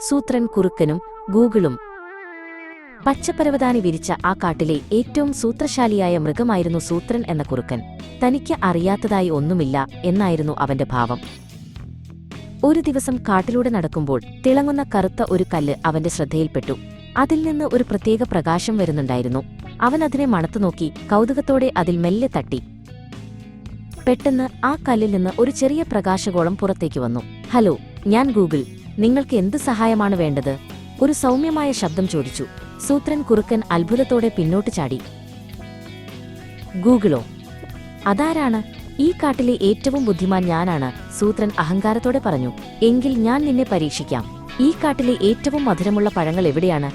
സൂത്രൻ കുറുക്കനും ഗൂഗിളും. പച്ചപ്പരവതാനി വിരിച്ച ആ കാട്ടിലെ ഏറ്റവും സൂത്രശാലിയായ മൃഗമായിരുന്നു സൂത്രൻ എന്ന കുറുക്കൻ. തനിക്ക് അറിയാത്തതായി ഒന്നുമില്ല എന്നായിരുന്നു അവന്റെ ഭാവം. ഒരു ദിവസം കാട്ടിലൂടെ നടക്കുമ്പോൾ തിളങ്ങുന്ന കറുത്ത ഒരു കല്ല് അവന്റെ ശ്രദ്ധയിൽപ്പെട്ടു. അതിൽ നിന്ന് ഒരു പ്രത്യേക പ്രകാശം വരുന്നുണ്ടായിരുന്നു. അവൻ അതിനെ മണത്തുനോക്കി കൗതുകത്തോടെ അതിൽ മെല്ലെ തട്ടി. പെട്ടെന്ന് ആ കല്ലിൽ നിന്ന് ഒരു ചെറിയ പ്രകാശഗോളം പുറത്തേക്ക് വന്നു. ഹലോ, ഞാൻ ഗൂഗിൾ. നിങ്ങൾക്ക് എന്ത് സഹായമാണ് വേണ്ടത്? ഒരു സൗമ്യമായ ശബ്ദം ചോദിച്ചു. സൂത്രൻ കുറുക്കൻ അത്ഭുതത്തോടെ പിന്നോട്ട് ചാടി. ഗൂഗിളോ? അതാരാണ്? ഈ കാട്ടിലെ ഏറ്റവും ബുദ്ധിമാൻ ഞാനാണ്, സൂത്രൻ അഹങ്കാരത്തോടെ പറഞ്ഞു. എങ്കിൽ ഞാൻ നിന്നെ പരീക്ഷിക്കാം. ഈ കാട്ടിലെ ഏറ്റവും മധുരമുള്ള പഴങ്ങൾ എവിടെയാണ്?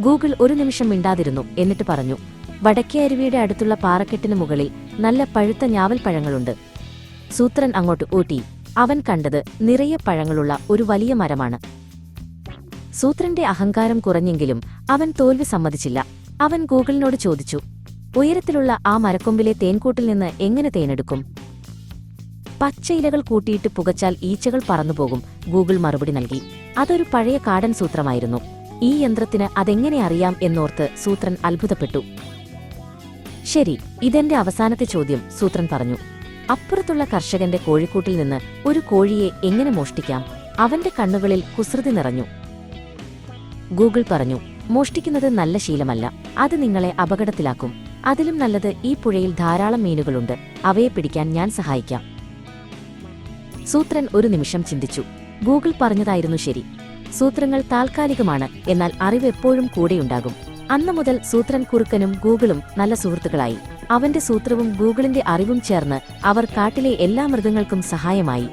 ഗൂഗിൾ ഒരു നിമിഷം മിണ്ടാതിരുന്നു. എന്നിട്ട് പറഞ്ഞു, വടക്കേ അരുവിയുടെ അടുത്തുള്ള പാറക്കെട്ടിനു മുകളിൽ നല്ല പഴുത്ത ഞാവൽ പഴങ്ങളുണ്ട്. സൂത്രൻ അങ്ങോട്ട് ഓട്ടി. അവൻ കണ്ടത് നിറയെ പഴങ്ങളുള്ള ഒരു വലിയ മരമാണ്. സൂത്രന്റെ അഹങ്കാരം കുറഞ്ഞെങ്കിലും അവൻ തോൽവി സമ്മതിച്ചില്ല. അവൻ ഗൂഗിളിനോട് ചോദിച്ചു, ഉയരത്തിലുള്ള ആ മരക്കൊമ്പിലെ തേൻകൂട്ടിൽ നിന്ന് എങ്ങനെ തേനെടുക്കും? പച്ചയിലകൾ കൂട്ടിയിട്ട് പുകച്ചാൽ ഈച്ചകൾ പറന്നുപോകും, ഗൂഗിൾ മറുപടി നൽകി. അതൊരു പഴയ കാടൻ സൂത്രമായിരുന്നു. ഈ യന്ത്രത്തിന് അതെങ്ങനെ അറിയാം എന്നോർത്ത് സൂത്രൻ അത്ഭുതപ്പെട്ടു. ശരി, ഇതെന്റെ അവസാനത്തെ ചോദ്യം, സൂത്രൻ പറഞ്ഞു. അപ്പുറത്തുള്ള കർഷകന്റെ കോഴിക്കൂട്ടിൽ നിന്ന് ഒരു കോഴിയെ എങ്ങനെ മോഷ്ടിക്കാം? അവന്റെ കണ്ണുകളിൽ കുസൃതി നിറഞ്ഞു. ഗൂഗിൾ പറഞ്ഞു, മോഷ്ടിക്കുന്നത് നല്ല ശീലമല്ല. അത് നിങ്ങളെ അപകടത്തിലാക്കും. അതിലും നല്ലത് ഈ പുഴയിൽ ധാരാളം മീനുകളുണ്ട്. അവയെ പിടിക്കാൻ ഞാൻ സഹായിക്കാം. സൂത്രൻ ഒരു നിമിഷം ചിന്തിച്ചു. ഗൂഗിൾ പറഞ്ഞതായിരുന്നു ശരി. സൂത്രങ്ങൾ താൽക്കാലികമാണ്, എന്നാൽ അറിവ് എപ്പോഴും കൂടെയുണ്ടാകും. അന്നു മുതൽ സൂത്രൻ കുറുക്കനും ഗൂഗിളും നല്ല സുഹൃത്തുക്കളായി. അവന്റെ സൂത്രവും ഗൂഗിളിന്റെ അറിവും ചേർന്ന് അവർ കാട്ടിലെ എല്ലാ മൃഗങ്ങൾക്കും സഹായമായി.